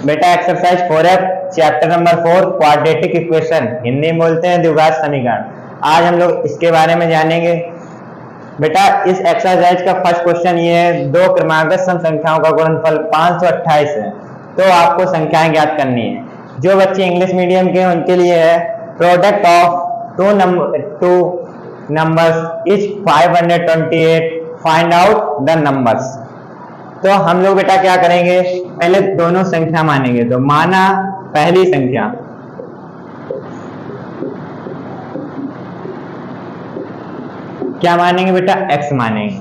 बेटा exercise 4F chapter number 4 quadratic equation, Hindi में बोलते हैं द्विघात समीकरण। आज हम लोग इसके बारे में जानेंगे। बेटा इस एक्सरसाइज का फर्स्ट क्वेश्चन ये है, दो क्रमागत सम संख्याओं का गुणनफल 528 है, तो आपको संख्याएं ज्ञात करनी है। जो बच्चे इंग्लिश मीडियम के हैं उनके लिए है product of two numbers is 528, find out the numbers. तो हम लोग बेटा क्या करेंगे, पहले दोनों संख्या मानेंगे। तो माना पहली संख्या, क्या मानेंगे बेटा, x मानेंगे।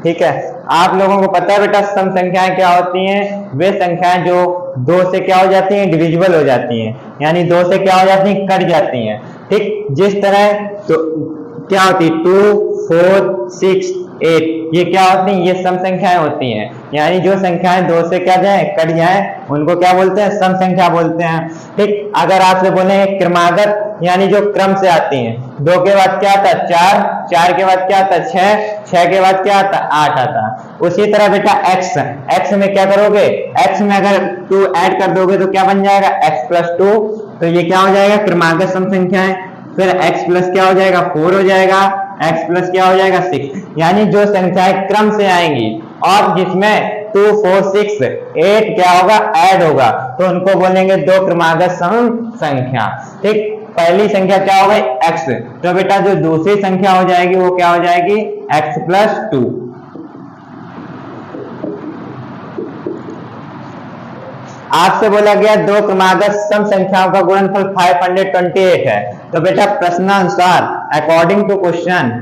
ठीक है, आप लोगों को पता है बेटा सम संख्याएं क्या होती हैं, वे संख्याएं जो दो से क्या हो जाती हैं, डिविजिबल हो जाती हैं, यानी दो से क्या हो जाती हैं, कट जाती हैं। ठीक, जिस तरह तो क्या होती है 2, 4, 6, 8, ये क्या होती हैं, ये सम संख्याएं होती हैं। यानी जो संख्याएं दो से क्या जाए, कट जाए, उनको क्या बोलते हैं, सम संख्या बोलते हैं। ठीक, अगर आपसे बोले क्रमागत यानी जो क्रम से आती हैं, 2 के बाद क्या आता है 4, 4 के बाद क्या आता है 6, 6 के बाद क्या आता है 8 आता है। उसी तरह बेटा x में क्या करोगे, x में अगर 2 ऐड कर दोगे तो क्या बन जाएगा x + 2, तो ये क्या हो जाएगा क्रमागत सम संख्या है। फिर x प्लस क्या हो जाएगा 4 हो जाएगा, x प्लस क्या हो जाएगा 6। यानी जो संख्याएं क्रम से आएंगी और जिसमें 2, 4, 6, 8 क्या होगा, ऐड होगा, तो उनको बोलेंगे दो क्रमागत सम संख्या। ठीक, पहली संख्या क्या हो गई x, तो बेटा जो दूसरी संख्या हो जाएगी वो क्या हो जाएगी x + 2। आपसे बोला गया दो क्रमागत सम संख्याओं का गुणनफल 528 है, तो बेटा प्रश्नानुसार अकॉर्डिंग टू क्वेश्चन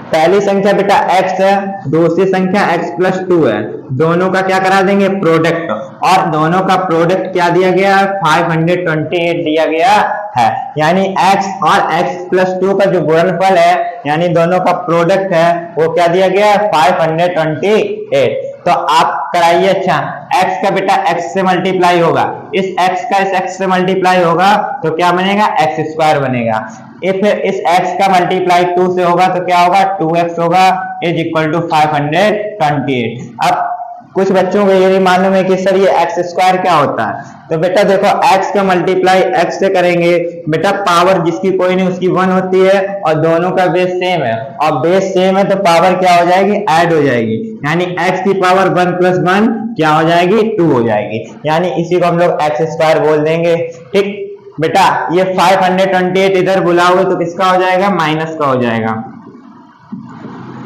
पहली संख्या बेटा x है, दूसरी संख्या x + 2 है, दोनों का क्या करा देंगे प्रोडक्ट, और दोनों का प्रोडक्ट क्या दिया गया है 528 दिया गया है। यानी x और x + 2 का जो गुणनफल है यानी दोनों का प्रोडक्ट है वो क्या दिया गया है 528। तो आप कराइए, अच्छा x का बेटा x से मल्टीप्लाई होगा, इस x का इस x से मल्टीप्लाई होगा तो क्या बनेगा x² बनेगा। फिर इस x का मल्टीप्लाई 2 से होगा तो क्या होगा 2x होगा, इज इक्वल टू 528। अब कुछ बच्चों को ये भी मालूम है कि सर ये x² क्या होता है, तो बेटा देखो x का मल्टीप्लाई x से करेंगे, बेटा पावर जिसकी कोई नहीं उसकी 1 होती है और दोनों का बेस सेम है, और बेस सेम है तो पावर क्या हो जाएगी, ऐड हो जाएगी। यानी x की पावर 1 + 1 क्या हो जाएगी 2 हो जाएगी, यानी इसी को हम लोग x² बोल देंगे। ठीक बेटा, ये 528 इधर बुलाओगे तो किसका हो जाएगा, माइनस का हो जाएगा,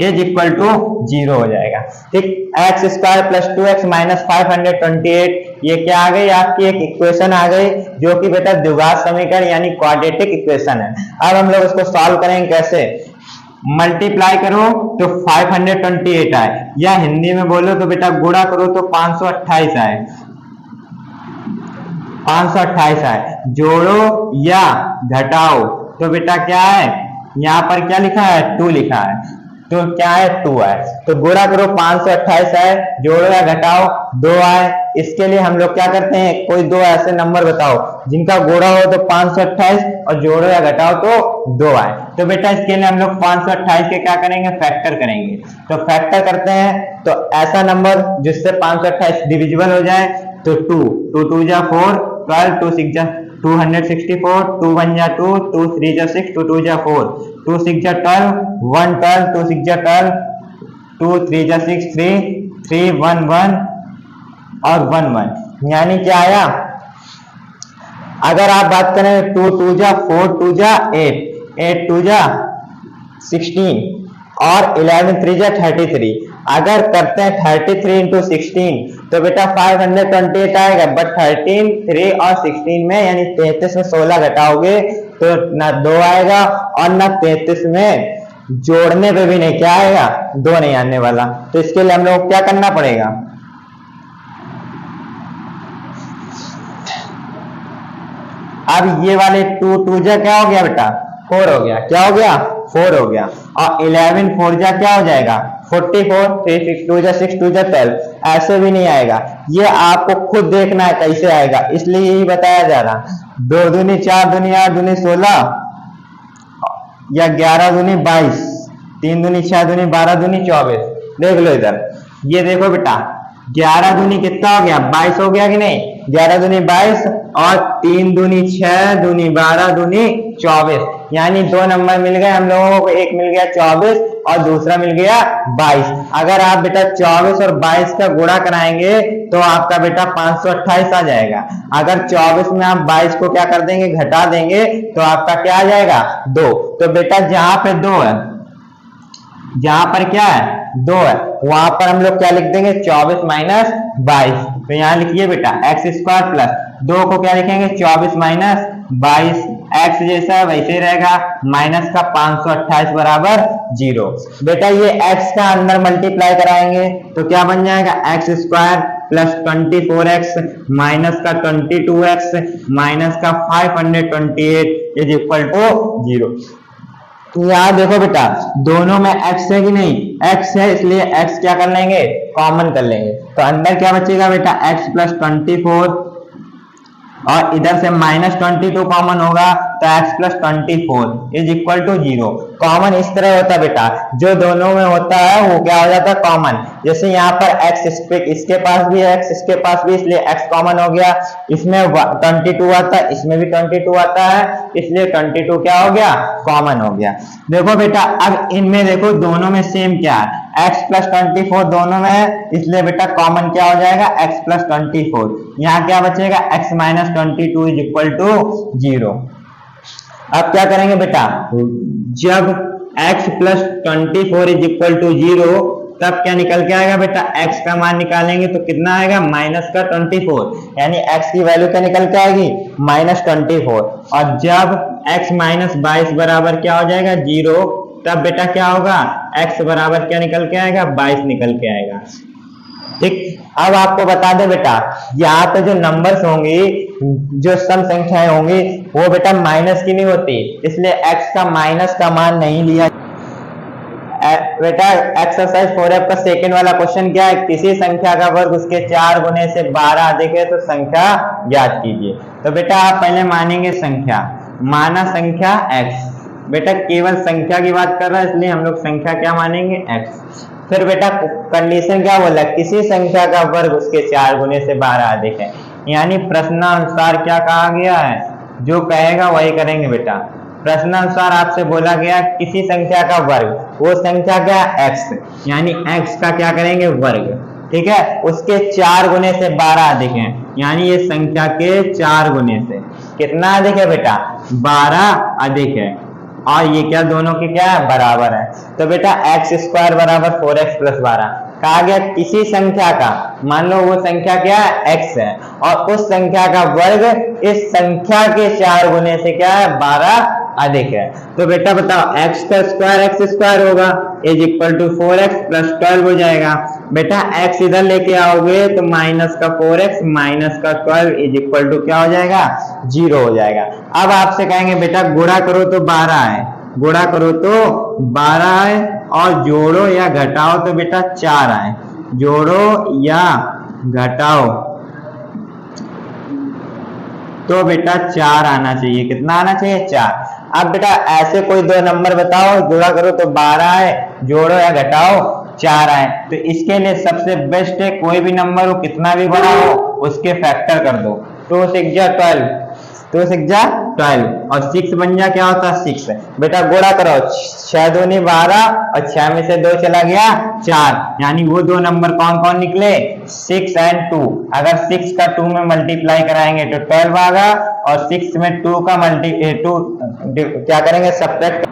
इज इक्वल टू 0 हो जाएगा। ठीक, x² + 2x - 528, ये क्या आ गई आपकी एक इक्वेशन आ गई जो कि बेटा द्विघात समीकरण यानी क्वाड्रेटिक इक्वेशन है। अब हम लोग इसको सॉल्व करेंगे कैसे, मल्टीप्लाई करो तो 528 आए, या हिंदी में बोलो तो बेटा गुणा करो तो 528 आए, 528 आए, जोड़ो या घटाओ तो बेटा क्या है, यहाँ पर क्या लिखा है 2 लिखा है, तो क्या है 2 आए, तो गुणा करो 528 आए, जोड़ो या घटाओ 2 आए। इसके लिए हम लोग क्या करते हैं, कोई दो ऐसे नंबर बताओ जिनका गुणा हो तो 528 और जोड़ो या घटाओ तो 2 आए। तो बेटा इसके लिए हम लोग 528 के क्या करेंगे, फैक्टर करेंगे। तो फैक्टर करते हैं तो ऐसा नंबर जिससे 528 डिविजिबल हो जाए, तो 2, 2 2 जा 4, 12, 2 6 जा 264, 2 1 जा 2, 2 3 जा 6, 2 2 जा 4, 2 6 जा 12, 1 12, 2 6 जा 12, 2 3 जा 6, 3 3 1 1 और 1 1, यानी क्या आया, अगर आप बात करें 2 2 जा 4, 2 जा 8, 8 2 जा 16 और 11 3 जा 33। अगर करते हैं 33 × 16 तो बेटा 528 आएगा, बट 13, 3 और 16 में यानी 33 में 16 घटाओगे तो ना 2 आएगा और ना 33 में जोड़ने पे भी नहीं क्या आएगा, 2 नहीं आने वाला। तो इसके लिए हम लोग क्या करना पड़ेगा, अब ये वाले 2 2 जा क्या हो गया बेटा 4 हो गया, क्या हो गया 4 हो गया, और 11 4 जा क्या हो जाएगा 44, 3 6 2 जा 6 2 जा 12, ऐसे भी नहीं आएगा। ये आपको खुद देखना है कैसे आएगा, इसलिए यही बताया जा रहा। 2 दूनी 4 दूनी 8 दूनी 16 या 11 दूनी 22, 3 दूनी 6 दूनी 12 दूनी 24, देख लो इधर ये देखो बेटा 11 दूनी कितना हो गया 22 हो गया कि नहीं, 11 दूनी 22 और 3 दूनी 6 दूनी 12 दूनी 24, यानी 2 नंबर मिल गए हम लोगों को, एक मिल गया 24 और दूसरा मिल गया 22। अगर आप बेटा 24 और 22 का गुणा कराएंगे तो आपका बेटा 528 आ जाएगा। अगर 24 में आप 22 को क्या कर देंगे घटा देंगे तो आपका क्या आ जाएगा 2। तो बेटा जहां पे 2 है, जहां पर क्या है 2 है, वहां पर हम लोग क्या लिख देंगे 24 माइनस 22। तो यहाँ लिखिए बेटा एक्स स्क्वायर प्लस 2 को क्या लिखेंगे 24 माइनस 22, एक्स जैसा है वैसे ही रहेगा, माइनस का 528 बराबर 0। बेटा ये एक्स का अंदर मल्टीप्लाई कराएंगे तो क्या बन जाएगा x square plus 24x minus का 22x माइनस का 528 इज इक्वल टू 0। यहाँ देखो बेटा दोनों में x है कि नहीं, x है, इसलिए x क्या कर लेंगे कॉमन कर लेंगे। तो अंदर क्या बचेगा बेटा x प्लस 24 और इधर से माइनस 22 कॉमन होगा तो x plus 24 is equal to 0। Common इस तरह होता है बेटा, जो दोनों में होता है वो क्या हो जाता है कॉमन। जैसे यहाँ पर x इसके पास भी है, x इसके पास भी, इसलिए x कॉमन हो गया। इसमें 22 आता है, इसमें भी 22 आता है, इसलिए 22 क्या हो गया कॉमन हो गया। देखो बेटा अब इनमें देखो दोनों में सेम क्या है, x प्लस 24 दोनों में है, इसलिए बेटा कॉमन क्या हो जाएगा x प्लस 24। यहाँ क्या बचेगा x minus 22 is equal to 0। अब क्या करेंगे बेटा, जब x plus 24 is equal to 0 तब क्या निकल के आएगा बेटा, x का मान निकालेंगे तो कितना आएगा माइनस का 24, यानी x की वैल्यू क्या निकल के आएगी माइनस 24। और जब x माइनस 22 बराबर क्या हो जाएगा 0, तब बेटा क्या होगा x बराबर क्या निकल के आएगा 22 निकल के आएगा। ठीक, अब आपको बता दे बेटा यहाँ पे जो नंबर्स होंगी, जो सम संख्याएं होंगी वो बेटा माइनस की नहीं होती, इसलिए x का माइनस का मान नहीं लिया। बेटा एक्सरसाइज 4F का सेकंड वाला क्वेश्चन क्या है, किसी संख्या का वर्ग उसके 4 गुने से 12 अधिक है तो संख्या ज्ञात कीजिए। तो बेटा आप पहले मानेंगे संख्या, माना संख्या x, बेटा केवल संख्या की बात कर रहा है इसलिए हम लोग संख्या क्या मानेंगे x। फिर बेटा कंडीशन क्या बोला, किसी संख्या का वर्ग उसके 4 गुने से 12 अधिक है, यानी प्रश्नानुसार क्या कहा गया है, जो कहेगा वही करेंगे बेटा। प्रश्नानुसार आपसे बोला गया किसी संख्या का वर्ग, वो संख्या क्या x, यानी x का क्या करेंगे वर्ग, ठीक है, उसके 4 गुने से 12 अधिक है, यानी ये संख्या के 4 गुने से कितना अधिक है बेटा 12 अधिक है, और ये क्या दोनों के क्या है बराबर है। तो बेटा एक्स स्क्वायर बराबर 4x प्लस 12 कहा गया किसी संख्या का, मान लो वो संख्या क्या है x है, और उस संख्या का वर्ग इस संख्या के 4 गुने से क्या है 12 अधिक है। तो बेटा बताओ x का स्क्वायर x स्क्वायर होगा is equal to 4x plus 12 हो जाएगा। बेटा x इधर लेके आओगे तो माइनस का 4x माइनस का 12 इज इक्वल टू क्या हो जाएगा 0 हो जाएगा। अब आपसे कहेंगे बेटा गुणा करो तो 12 है, गुणा करो तो 12 है, और जोड़ो या घटाओ तो बेटा 4 आए, जोड़ो या घटाओ तो बेटा 4 आना चाहिए। कितना आना चाहिए 4। अब बेटा ऐसे कोई दो नंबर बताओ, गुणा करो तो 12 आए, जोड़ो या घटाओ 4 आए। तो इसके लिए सबसे बेस्ट है कोई भी नंबर हो कितना भी बड़ा हो उसके फैक्टर कर दो। 2 6 जा 12, 2 6 जा 12 और 6 बन जा क्या होता है 6। बेटा गुणा करो 6 दूनी 12 और 6 में से 2 चला गया 4, यानी वो दो नंबर कौन कौन निकले 6 एंड 2। अगर 6 का 2 में मल्टीप्लाई कराएंगे तो 12 आएगा, और 6 में 2 का टू क्या करेंगे सब्ट्रैक्ट,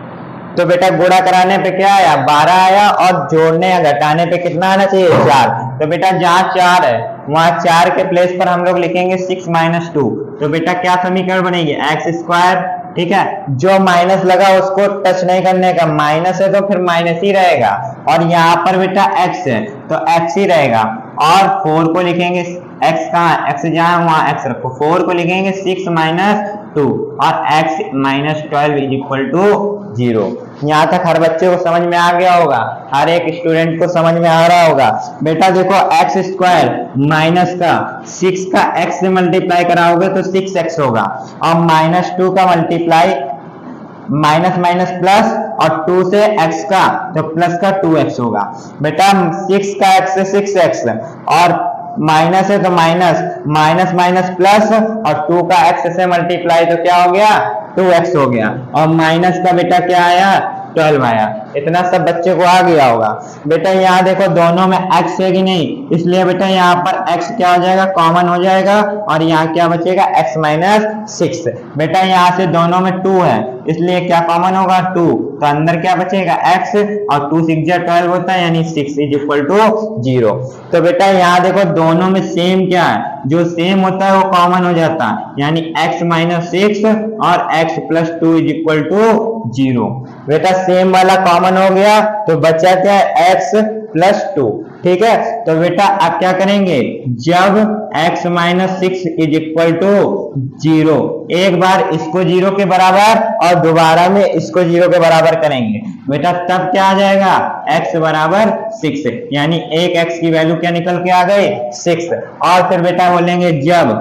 तो बेटा गुणा कराने पे क्या आया 12 आया, और जोड़ने या घटाने पे कितना आना चाहिए 4। तो बेटा जहाँ 4 है वहां 4 के प्लेस पर हम लोग लिखेंगे 6 माइनस 2। तो बेटा क्या समीकरण बनेगी एक्स स्क्वायर, ठीक है, जो माइनस लगा उसको टच नहीं करने का, माइनस है तो फिर माइनस ही रहेगा, और यहाँ पर बेटा x है तो x ही रहेगा, और 4 को लिखेंगे x कहाँ x जहाँ वहां x रखो, 4 को लिखेंगे 6 माइनस 2 और x minus 12 is equal to 0। यहाँ तक हर बच्चे को समझ में आ गया होगा, हर एक स्टूडेंट को समझ में आ रहा होगा। बेटा देखो एक्स स्क्वायर माइनस का 6 का x से मल्टीप्लाई कराओगे तो 6x होगा, और माइनस 2 का मल्टीप्लाई माइनस माइनस प्लस और 2 से x का तो प्लस का 2x होगा बेटा। 6 का x से 6x और माइनस है तो माइनस माइनस माइनस प्लस और 2 का x से मल्टीप्लाई तो क्या हो गया 2x हो गया और माइनस का बेटा क्या आया 12 आया। इतना सब बच्चे को आ गया होगा बेटा। यहाँ देखो दोनों में x है कि नहीं, इसलिए बेटा यहाँ पर x क्या हो जाएगा कॉमन हो जाएगा और यहाँ क्या बचेगा x माइनस 6। बेटा यहाँ से दोनों में 2 है इसलिए क्या कॉमन होगा 2, तो अंदर क्या बचेगा x और 2 6 12 होता है यानी 6 इज इक्वल टू 0। तो बेटा यहाँ देखो दोनों में सेम क्या है, जो सेम होता है वो कॉमन हो जाता है यानी x माइनस 6 और x plus 2 is equal to 0। बेटा सेम वाला कॉमन हो गया तो बचा क्या है x प्लस 2। ठीक है, तो बेटा अब क्या करेंगे, जब x minus 6 is equal to 0, एक बार इसको 0 के बराबर और दोबारा में इसको 0 के बराबर करेंगे बेटा, तब क्या आ जाएगा x बराबर 6 यानी एक x की वैल्यू क्या निकल के आ गई 6। और फिर बेटा बोलेंगे जब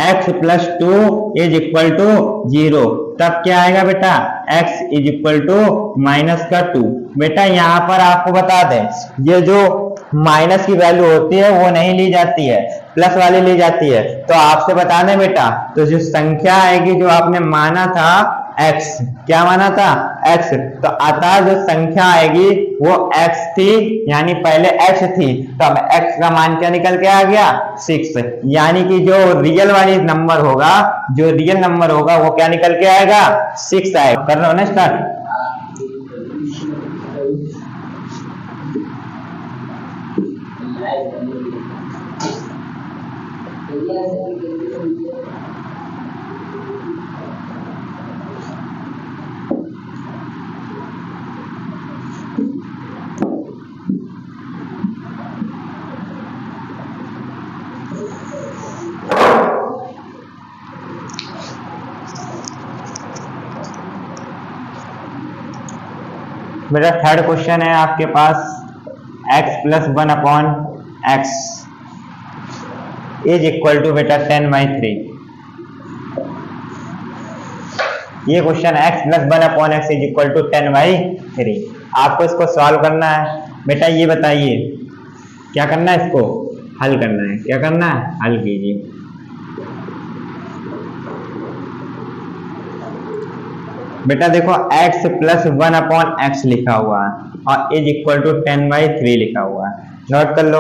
x plus 2 is equal to 0, तब क्या आएगा बेटा x is equal to minus का 2। बेटा यहाँ पर आपको बता दें ये जो माइनस की वैल्यू होती है वो नहीं ली जाती है, प्लस वाली ली जाती है। तो आपसे बता दें बेटा, तो जो संख्या आएगी जो आपने माना था x, क्या माना था x, तो अतः जो संख्या आएगी वो x थी यानी पहले x थी तो अब x का मान क्या निकल के आ गया 6, यानी कि जो रियल वाली नंबर होगा, जो रियल नंबर होगा वो क्या निकल के आएगा 6 आएगा। कर रहे हो ना स्टार्ट। बेटा थर्ड क्वेश्चन है आपके पास, x plus 1 upon x is equal to बेटा 10/3। ये question x plus 1 upon x is equal to 10/3। आपको इसको सॉल्व करना है बेटा। ये बताइए क्या करना है, इसको हल करना है। क्या करना है, हल कीजिए। बेटा देखो x प्लस 1 अपॉन एक्स लिखा हुआ है और इज इक्वल टू 10/3 लिखा हुआ है। नोट कर लो,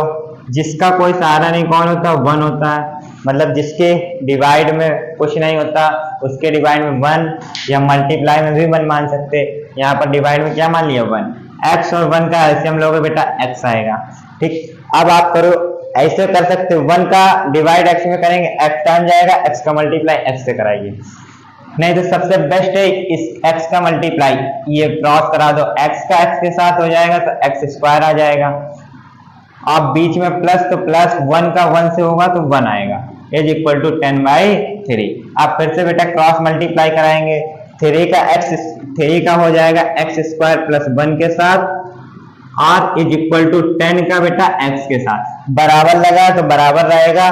जिसका कोई सहारा नहीं कौन होता 1 होता है, मतलब जिसके डिवाइड में कुछ नहीं होता उसके डिवाइड में 1 या मल्टीप्लाई में भी 1 मान सकते। यहाँ पर डिवाइड में क्या मान लिया 1, x और 1 का एलसीएम लोगे बेटा x आएगा। ठीक, अब आप करो ऐसे कर सकते हो, 1 का डिवाइड x में करेंगे x टर्न जाएगा, x का मल्टीप्लाई x से कराइए। नहीं तो सबसे बेस्ट है इस x का मल्टीप्लाई ये क्रॉस करा दो, x का x के साथ हो जाएगा तो x स्क्वायर आ जाएगा। अब बीच में प्लस तो प्लस 1 का 1 से होगा तो 1 आएगा इज इक्वल टू 10/3। आप फिर से बेटा क्रॉस मल्टीप्लाई कराएंगे, 3 का हो जाएगा x स्क्वायर प्लस 1 के साथ और इज इक्वल टू 10 का बेटा x के साथ, बराबर लगा तो बराबर रहेगा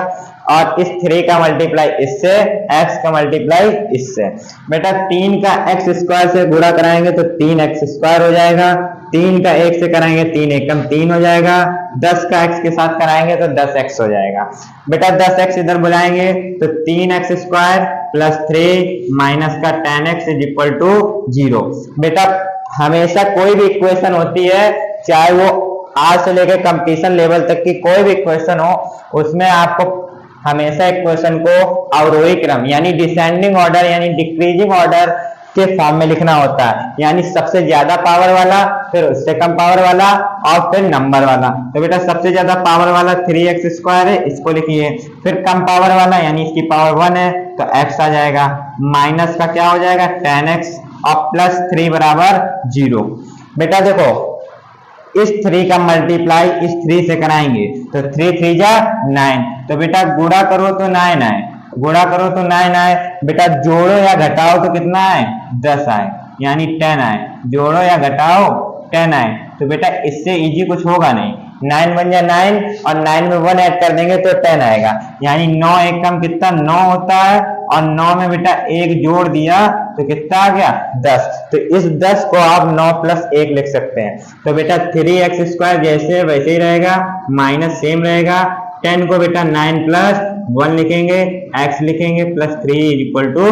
और इस 3 का मल्टीप्लाई इससे, x का मल्टीप्लाई इससे। बेटा 3 का x स्क्वायर से गुणा कराएंगे तो 3x स्क्वायर हो जाएगा, 3 का 1 से कराएंगे 3 एकम 3 हो जाएगा, 10 का x के साथ कराएंगे तो 10x हो जाएगा। बेटा 10x इधर बुलाएंगे तो 3x स्क्वायर प्लस 3 माइनस का 10x इज इक्वल टू 0। बेटा हमेशा कोई भी इक्वेशन होती है, चाहे वो आज से लेकर कंपटीशन लेवल तक की कोई भी इक्वेशन हो, उसमें आपको हमेशा इक्वेशन को अवरोही क्रम यानी डिसेंडिंग ऑर्डर यानी डिक्रीजिंग ऑर्डर के फॉर्म में लिखना होता है, यानी सबसे ज्यादा पावर वाला, फिर उससे कम पावर वाला और फिर नंबर वाला। तो बेटा सबसे ज्यादा पावर वाला 3x स्क्वायर है, इसको लिखिए, फिर कम पावर वाला यानी इसकी पावर 1 है तो x आ जाएगा, माइनस का क्या हो जाएगा 10x और प्लस 3 बराबर 0। बेटा देखो इस 3 का मल्टीप्लाई इस 3 से कराएंगे तो 3 3 जा 9, तो बेटा गुणा करो तो 9 आए, गुणा करो तो 9 आए। बेटा जोड़ो या घटाओ तो कितना आए 10 आए यानी 10 आए, जोड़ो या घटाओ 10 आए। तो बेटा इससे इजी कुछ होगा नहीं, 9 बन जाए 9 और 9 में 1 ऐड कर देंगे तो 10 आएगा, यानी 9 एक कम कितना 9 होता है और 9 में बेटा 1 जोड़ दिया तो कितना आ गया 10। तो इस 10 को आप 9 प्लस 1 लिख सकते हैं। तो बेटा 3x² जैसे वैसे ही रहेगा, माइनस सेम रहेगा। 10 को बेटा 9 प्लस 1 लिखेंगे, x लिखेंगे, प्लस 3 इक्वल टू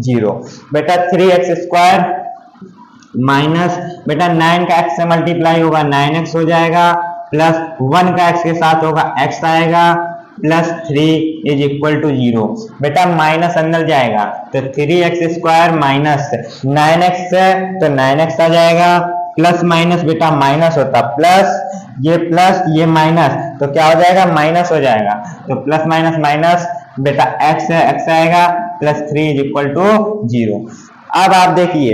0। बेटा 3x² माइनस बेटा 9 का x से मल्टीप्लाई होगा 9x हो जाएगा, प्लस 1 का x के साथ होगा x आएगा, प्लस 3 इज इक्वल टू 0। बेटा माइनस अंदर जाएगा तो 3x² माइनस 9x है तो 9x आ जाएगा, प्लस माइनस बेटा माइनस होता प्लस ये माइनस तो क्या हो जाएगा माइनस हो जाएगा। तो प्लस माइनस माइनस बेटा x है, x आएगा, प्लस 3 इज इक्वल टू 0। अब आप देखिए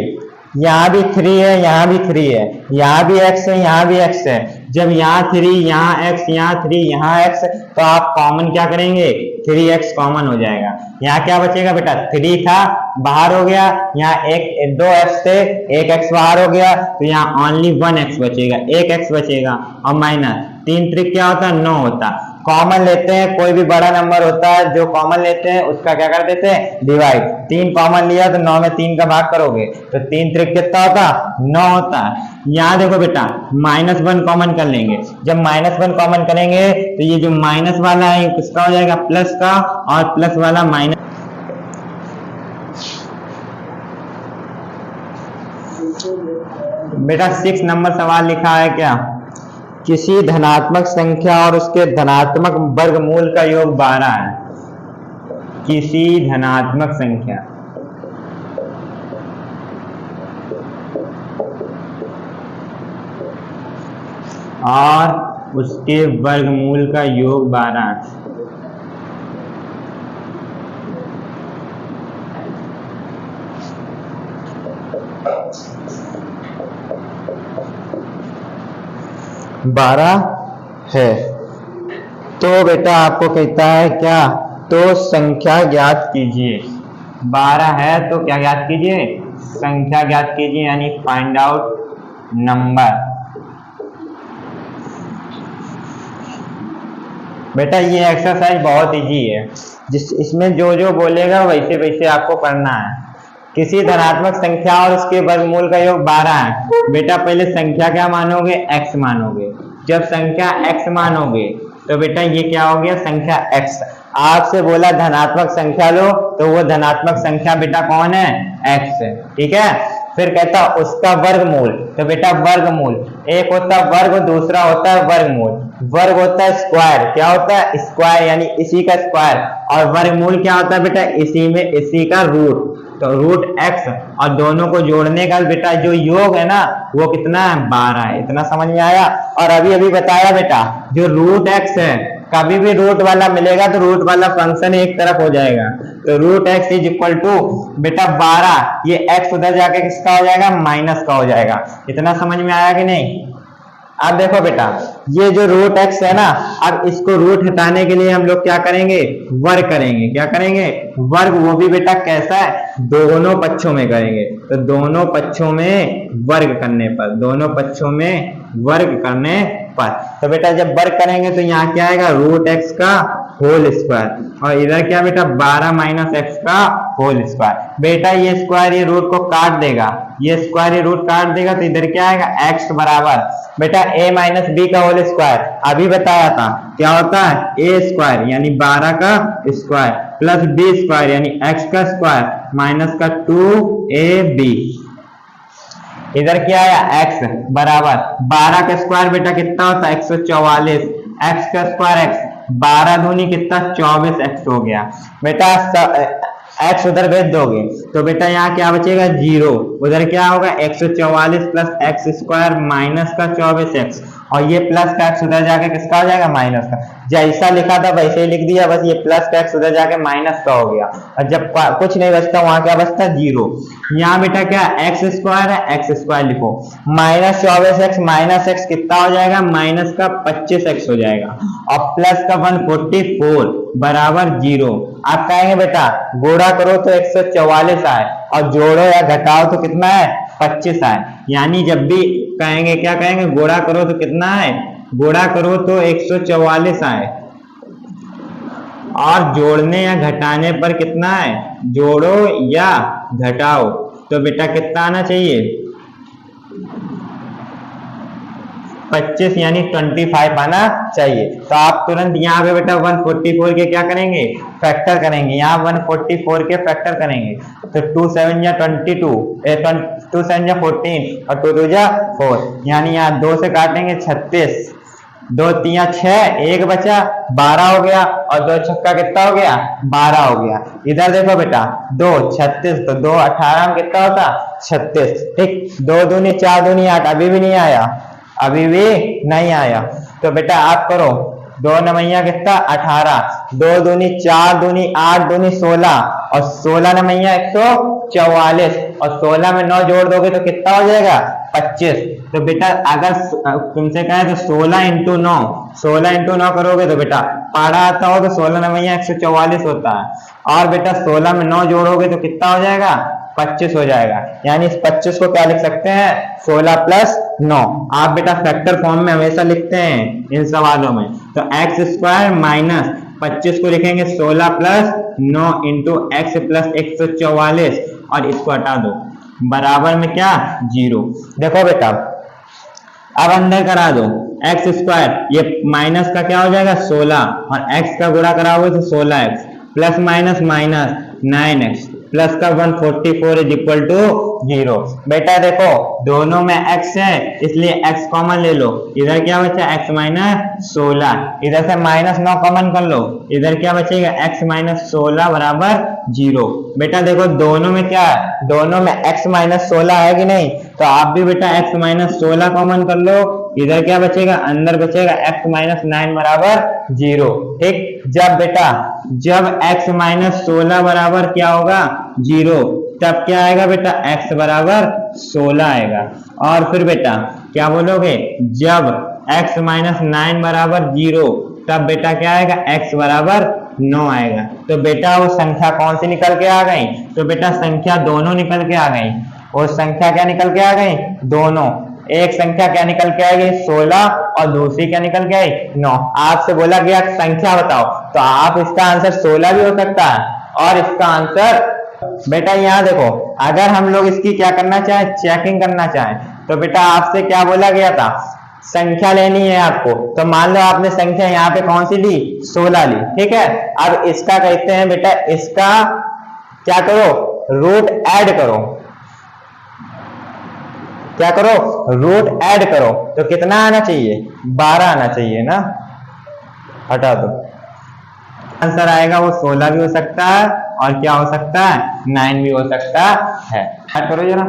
यहाँ भी 3 है, यहाँ भी 3 है, यहाँ भी x है, यहाँ भी x है। जब यहाँ 3, यहाँ x, यहाँ 3, यहाँ x, तो आप कॉमन क्या करेंगे 3x कॉमन हो जाएगा। यहाँ क्या बचेगा बेटा 3 था बाहर हो गया, यहाँ 2x थे 1x बाहर हो गया, तो यहाँ ओनली 1x बचेगा, 1x बचेगा। और माइनस 3 3 क्या होता 9 होता। कॉमन लेते हैं, कोई भी बड़ा नंबर होता है जो कॉमन लेते हैं उसका क्या कर देते हैं डिवाइड। 3 कॉमन लिया तो 9 में 3 का भाग करोगे तो 3 3 कितना होता 9 होता है। यहाँ देखो बेटा -1 कॉमन कर लेंगे, जब -1 कॉमन करेंगे तो ये जो माइनस वाला है किसका हो जाएगा प्लस का, और प्लस वाला माइनस। बेटा 6 नंबर सवाल लिखा है क्या, किसी धनात्मक संख्या और उसके धनात्मक वर्गमूल का योग 12 है। किसी धनात्मक संख्या और उसके वर्गमूल का योग 12 है। है तो बेटा आपको कहता है क्या, तो संख्या ज्ञात कीजिए। 12 है तो क्या ज्ञात कीजिए संख्या ज्ञात कीजिए, यानी फाइंड आउट नंबर। बेटा ये एक्सरसाइज बहुत इजी है, इसमें जो जो बोलेगा वैसे वैसे आपको करना है। किसी धनात्मक संख्या और उसके वर्गमूल का योग 12 है। बेटा पहले संख्या क्या मानोगे x मानोगे, जब संख्या x मानोगे तो बेटा ये क्या हो गया संख्या x। आपसे बोला धनात्मक संख्या लो तो वो धनात्मक संख्या बेटा कौन है x है, ठीक है। फिर कहता उसका वर्गमूल, तो बेटा वर्गमूल एक होता है वर्ग, दूसरा होता है वर्गमूल। वर्ग होता है स्क्वायर, क्या होता है स्क्वायर यानी इसी का स्क्वायर, और वर्गमूल क्या होता है बेटा इसी का रूट, तो रूट x। और दोनों को जोड़ने का बेटा जो योग है ना वो कितना है 12 है। इतना समझ में आया। और अभी बताया बेटा जो रूट x है कभी भी रूट वाला मिलेगा तो रूट वाला फंक्शन एक तरफ हो जाएगा, तो root x is equal to बेटा 12, ये x उधर जाके किसका हो जाएगा माइनस का हो जाएगा। इतना समझ में आया कि नहीं। अब देखो बेटा ये जो रूट x है ना, अब इसको रूट हटाने के लिए हम लोग क्या करेंगे वर्ग करेंगे। क्या करेंगे वर्ग, वो भी बेटा कैसा है दोनों पक्षों में करेंगे। तो दोनों पक्षों में वर्ग करने पर, दोनों पक्षों में वर्ग करने पर, तो बेटा जब वर्ग करेंगे तो यहाँ क्या आएगा रूट x का होल स्क्वायर, और इधर क्या बेटा 12 माइनस x का होल स्क्वायर। बेटा ये स्क्वायर ये रूट को काट देगा, ये स्क्वायर ये रूट काट देगा, तो इधर क्या आएगा x बराबर बेटा a माइनस बी का होल स्क्वायर। अभी बताया था क्या होता है a स्क्वायर यानी 12 का स्क्वायर प्लस b स्क्वायर यानी x का स्क्वायर माइनस का 2ab। इधर क्या आया x बराबर 12 का स्क्वायर बेटा कितना होता है 144, x का स्क्वायर x, 12 दूनी कितना 24x हो गया। बेटा x उधर भेज दोगे तो बेटा यहाँ क्या बचेगा 0, उधर क्या होगा 144 प्लस x स्क्वायर माइनस का 24x, और ये प्लस का x उधर जाके किसका हो जाएगा माइनस का। जैसा लिखा था वैसे ही लिख दिया, बस ये प्लस का x उधर जाके माइनस का हो गया, और जब कुछ नहीं बचता वहां क्या बचता 0। यहाँ बेटा क्या x स्क्वायर है x स्क्वायर लिखो, माइनस 24x माइनस x कितना हो जाएगा माइनस का 25x हो जाएगा, और प्लस का 144 बराबर 0। आप कहेंगे बेटा गुणा करो तो 144 आए और जोड़ो या घटाओ तो कितना है 25 आए। यानी जब भी कहेंगे क्या कहेंगे गुणा करो तो कितना है, गुणा करो तो 144 आए और जोड़ने या घटाने पर कितना है जोड़ो या घटाओ, तो बेटा कितना आना चाहिए 25 यानी 25 आना चाहिए। तो आप तुरंत यहाँ पे बेटा 144 के क्या करेंगे फैक्टर करेंगे, यहाँ 144 के फैक्टर करेंगे। तो 2 7 या 22, 2 7 या 14 और 2 2 जा 4, यानी यहाँ 2 से काटेंगे 36, 2 3 या 6, 1 बचा 12 हो गया, और 2 छक्का कितना हो गया 12 हो गया। इधर देखो बेटा 2 36, तो 2 18 में कितना होता 36, ठीक। 2 दूनी 4 दूनी 8, अभी भी नहीं आया, अभी भी नहीं आया। तो बेटा आप करो 2 नमैया कितना 18, 2 दूनी 4 दूनी 8 दूनी 16, और 16 नमैया 144, और 16 में 9 जोड़ दोगे तो कितना हो जाएगा 25। तो बेटा अगर तुमसे कहे तो 16 इंटू 9, 16 इंटू 9 करोगे तो बेटा पारा आता हो तो 16 नमैया 144 होता है, और बेटा 16 में 9 जोड़ोगे तो कितना हो जाएगा 25 हो जाएगा। यानी इस 25 को क्या लिख सकते हैं 16 प्लस 9। आप बेटा फैक्टर फॉर्म में हमेशा लिखते हैं इन सवालों में। तो एक्स स्क्वायर माइनस 25 को लिखेंगे 16 प्लस 9 इंटू एक्स प्लस 144, और इसको हटा दो बराबर में क्या 0। देखो बेटा अब अंदर करा दो एक्स स्क्वायर, ये माइनस का क्या हो जाएगा 16, और एक्स का गुणा कराओगे तो 16x plus minus minus 9x plus का 144 इज इक्वल टू 0। बेटा देखो दोनों में x है इसलिए x कॉमन ले लो, इधर क्या बचा x माइनस 16, इधर से माइनस 9 कॉमन कर लो, इधर क्या बचेगा x माइनस 16 बराबर 0। बेटा देखो दोनों में क्या है, दोनों में x माइनस 16 है कि नहीं, तो आप भी बेटा x माइनस 16 कॉमन कर लो, इधर क्या बचेगा अंदर बचेगा x माइनस 9 बराबर 0, ठीक। जब बेटा जब x माइनस 16 बराबर क्या होगा 0, तब क्या आएगा बेटा x बराबर 16 आएगा। और फिर बेटा क्या बोलोगे जब x माइनस 9 बराबर 0, तब बेटा क्या आएगा x बराबर 9 आएगा। तो बेटा वो संख्या कौन सी निकल के आ गई, तो बेटा संख्या दोनों निकल के आ गई, और संख्या क्या निकल के आ गई दोनों। एक संख्या क्या निकल के आएगी 16 और दूसरी क्या निकल के आई 9। आपसे बोला गया संख्या बताओ, तो आप इसका आंसर 16 भी हो सकता है, और इसका आंसर बेटा यहाँ देखो अगर हम लोग इसकी क्या करना चाहें चेकिंग करना चाहें, तो बेटा आपसे क्या बोला गया था संख्या लेनी है आपको। तो मान लो आपने संख्या यहाँ पे कौन सी ली 16 ली, ठीक है। अब इसका कहते हैं बेटा इसका क्या करो रूट ऐड करो, क्या करो रूट ऐड करो, तो कितना आना चाहिए 12 आना चाहिए ना, हटा दो। आंसर आएगा वो 16 भी हो सकता है और क्या हो सकता है 9 भी हो सकता है। ऐड करो जरा।